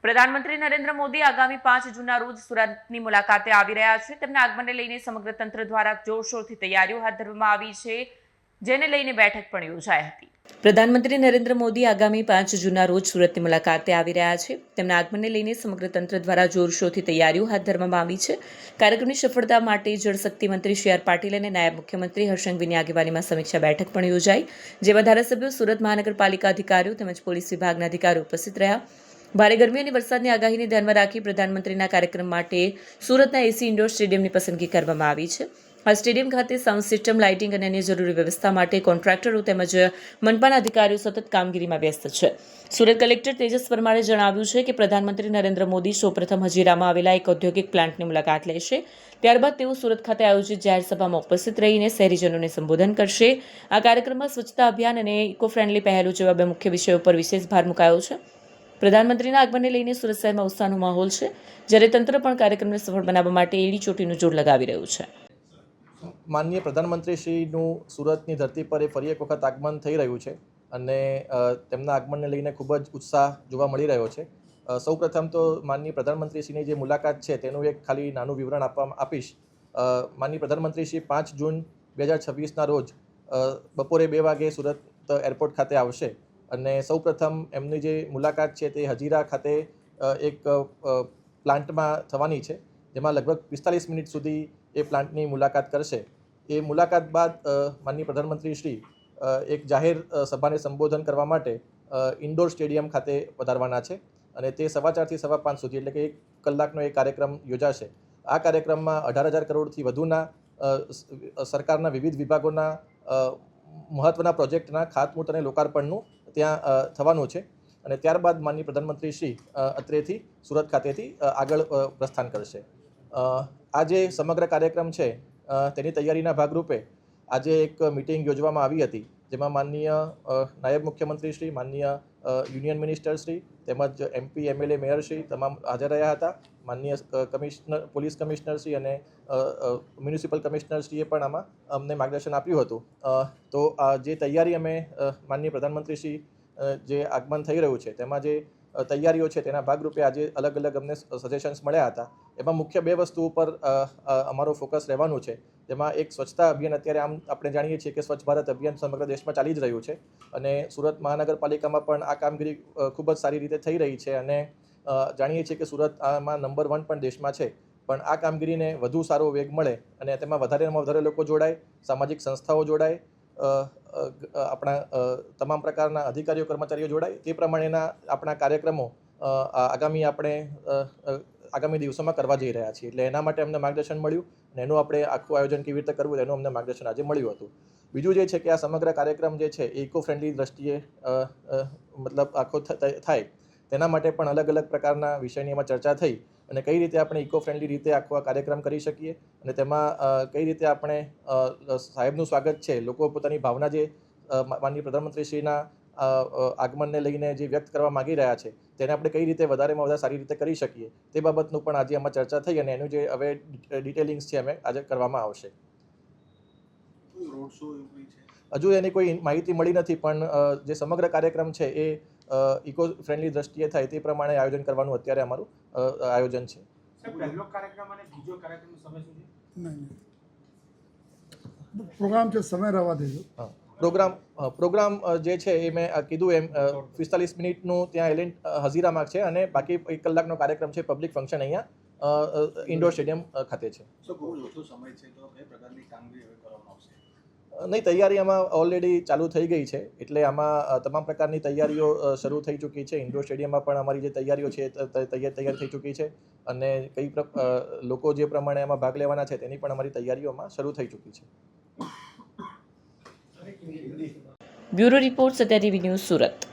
પ્રધાનમંત્રી નરેન્દ્ર મોદી આગામી 5 જૂનના રોજ સુરતની મુલાકાતે આવી રહ્યા છે। તેમના આગમનને લઈને સમગ્ર તંત્ર દ્વારા જોરશોરથી તૈયારીઓ હાથ ધરવામાં આવી છે, જેને લઈને બેઠક પણ યોજાઈ હતી। પ્રધાનમંત્રી નરેન્દ્ર મોદી આગામી 5 જૂનના રોજ સુરતની મુલાકાતે આવી રહ્યા છે। તેમના આગમનને લઈને સમગ્ર તંત્ર દ્વારા જોરશોરથી તૈયારીઓ હાથ ધરવામાં આવી છે। કાર્યક્રમની સફળતા માટે જળશક્તિ મંત્રી સી આર પાટીલ અને નાયબ મુખ્યમંત્રી હર્ષ સંઘવીની આગેવાનીમાં સમીક્ષા બેઠક પણ યોજાઈ, જેમાં ધારાસભ્યો, સુરત મહાનગરપાલિકા અધિકારીઓ તેમજ પોલીસ વિભાગના અધિકારીઓ ઉપસ્થિત રહ્યા। ભારે ગરમી અને વરસાદની આગાહીને ધ્યાનમાં રાખી પ્રધાનમંત્રીના કાર્યક્રમ માટે સુરતના એસી ઇન્ડોર સ્ટેડિયમની પસંદગી કરવામાં આવી છે। આ સ્ટેડિયમ ખાતે સાઉન્ડ સિસ્ટમ, લાઇટિંગ અને અન્ય જરૂરી વ્યવસ્થા માટે કોન્ટ્રાક્ટરો તેમજ મનપાના અધિકારીઓ સતત કામગીરીમાં વ્યસ્ત છે। સુરત કલેક્ટર તેજસ પરમારે જણાવ્યું છે કે પ્રધાનમંત્રી નરેન્દ્ર મોદી સૌપ્રથમ હજીરામાં આવેલા એક ઔદ્યોગિક પ્લાન્ટની મુલાકાત લેશે। ત્યારબાદ તેઓ સુરત ખાતે આયોજિત જાહેર સભામાં ઉપસ્થિત રહીને શહેરીજનોને સંબોધન કરશે। આ કાર્યક્રમમાં સ્વચ્છતા અભિયાન અને ઇકો ફ્રેન્ડલી પહેલો જેવા બે મુખ્ય વિષયો પર વિશેષ ભાર મુકાયો છે। પ્રધાનમંત્રીના આગમનને લઈને સુરત શહેરમાં ઉત્સાહનો માહોલ છે, જ્યારે તંત્ર પણ કાર્યક્રમને સફળ બનાવવા માટે એડી ચોટીનું જોર લગાવી રહ્યું છે। માનનીય પ્રધાનમંત્રી શ્રીનું સુરતની ધરતી પર ફરી એક વખત આગમન થઈ રહ્યું છે અને તેમના આગમનને લઈને ખૂબ જ ઉત્સાહ જોવા મળી રહ્યો છે। સૌપ્રથમ તો માનનીય પ્રધાનમંત્રી શ્રીની જે મુલાકાત છે તેનું એક ખાલી નાનું વિવરણ આપીશ। માનનીય પ્રધાનમંત્રી શ્રી 5 જૂન 2026ના રોજ બપોરે 2 વાગે સુરત એરપોર્ટ ખાતે આવશે અને સૌપ્રથમ એમની જે મુલાકાત છે તે હજીરા ખાતે એક પ્લાન્ટમાં થવાની છે, જેમાં લગભગ 45 મિનિટ સુધી એ પ્લાન્ટની મુલાકાત કરશે। એ મુલાકાત બાદ માનનીય પ્રધાનમંત્રી શ્રી એક જાહેર સભાને સંબોધન કરવા માટે ઇન્ડોર સ્ટેડિયમ ખાતે પધારવાના છે અને તે 4:15 થી 5:15 સુધી એટલે કે 1 કલાકનો એ કાર્યક્રમ યોજાશે। આ કાર્યક્રમમાં 18,000 કરોડથી વધુના સરકારના વિવિધ વિભાગોના મહત્વના પ્રોજેક્ટના ખાતમુહૂર્ત અને લોકાર્પણનું ત્યાં થવાનું છે અને ત્યારબાદ માનનીય પ્રધાનમંત્રી શ્રી અત્રેથી સુરત ખાતેથી આગળ પ્રસ્થાન કરશે। આ જે સમગ્ર કાર્યક્રમ છે તેની તૈયારીના ભાગરૂપે આજે એક મિટિંગ યોજવામાં આવી હતી, જેમાં માનનીય નાયબ મુખ્યમંત્રી શ્રી, માનનીય યુનિયન મિનિસ્ટર શ્રી તેમજ MP, MLA, મેયર શ્રી તમામ હાજર રહ્યા હતા। માનનીય પોલીસ કમિશનર શ્રી અને મ્યુનિસિપલ કમિશનર શ્રીએ પણ આમાં અમને માર્ગદર્શન આપ્યું હતું। તો જે તૈયારી અમે માનનીય પ્રધાનમંત્રી શ્રી જે આગમન થઈ રહ્યું છે તેમાં જે તૈયારીઓ છે તેના ભાગરૂપે આજે અલગ અલગ અમને સજેશન્સ મળ્યા હતા। એમાં મુખ્ય 2 વસ્તુ ઉપર અમારો ફોકસ રહેવાનું છે, જેમાં એક સ્વચ્છતા અભિયાન। અત્યારે આમ આપણે જાણીએ છીએ કે સ્વચ્છ ભારત અભિયાન સમગ્ર દેશમાં ચાલી જ રહ્યું છે અને સુરત મહાનગરપાલિકામાં પણ આ કામગીરી ખૂબ જ સારી રીતે થઈ રહી છે અને જાણીએ છીએ કે સુરત આમાં નંબર 1 પણ દેશમાં છે। પણ આ કામગીરીને વધુ સારો વેગ મળે અને તેમાં વધારેમાં વધારે લોકો જોડાય, સામાજિક સંસ્થાઓ જોડાય, આપણા તમામ પ્રકારના અધિકારીઓ, કર્મચારીઓ જોડાય, તે પ્રમાણેના આપણા કાર્યક્રમો આગામી દિવસોમાં કરવા જઈ રહ્યા છીએ। એટલે એના માટે અમને માર્ગદર્શન મળ્યું અને એનું આપણે આખું આયોજન કેવી રીતે કરવું એનું અમને માર્ગદર્શન આજે મળ્યું હતું। બીજું જે છે કે આ સમગ્ર કાર્યક્રમ જે છે ઇકો ફ્રેન્ડલી દ્રષ્ટિએ મતલબ આખો થાય તેના માટે પણ અલગ અલગ પ્રકારના વિષયની એમાં ચર્ચા થઈ અને કઈ રીતે આપણે ઇકો ફ્રેન્ડલી રીતે આખો આ કાર્યક્રમ કરી શકીએ અને તેમાં કઈ રીતે આપણે સાહેબનું સ્વાગત છે, લોકો પોતાની ભાવના જે માનનીય પ્રધાનમંત્રી શ્રીના આગમનને લઈને જે વ્યક્ત કરવા માગી રહ્યા છે તેને આપણે કઈ રીતે વધારેમાં વધારે સારી રીતે કરી શકીએ તે બાબતનું પણ આજે આમાં ચર્ચા થઈ અને એનું જે હવે ડિટેલિંગ્સ છે અમે આજે કરવામાં આવશે। હજુ એની કોઈ માહિતી મળી નથી, પણ જે સમગ્ર કાર્યક્રમ છે એ ઇકો ફ્રેન્ડલી દ્રષ્ટિએ થાય તે પ્રમાણે આયોજન કરવાનું અત્યારે અમારું આયોજન છે। પહેલો કાર્યક્રમ અને બીજો કાર્યક્રમનો સમય શું છે? પ્રોગ્રામ છે, સમય રહેવા દેજો। પ્રોગ્રામ જે છે એ મેં કીધું એમ 45 મિનિટનું ત્યાં હજીરામાં છે અને બાકી 1 કલાકનો કાર્યક્રમ છે, પબ્લિક ફંક્શન અહીંયા ઇન્ડોર સ્ટેડિયમ ખાતે છે। નહીં, તૈયારી આમાં ઓલરેડી ચાલુ થઈ ગઈ છે, એટલે આમાં તમામ પ્રકારની તૈયારીઓ શરૂ થઈ ચૂકી છે। ઇન્ડોર સ્ટેડિયમમાં પણ અમારી જે તૈયારીઓ છે તૈયાર થઈ ચૂકી છે અને લોકો જે પ્રમાણે આમાં ભાગ લેવાના છે તેની પણ અમારી તૈયારીઓમાં શરૂ થઈ ચૂકી છે। Bureau report, Satya TV news, Surat.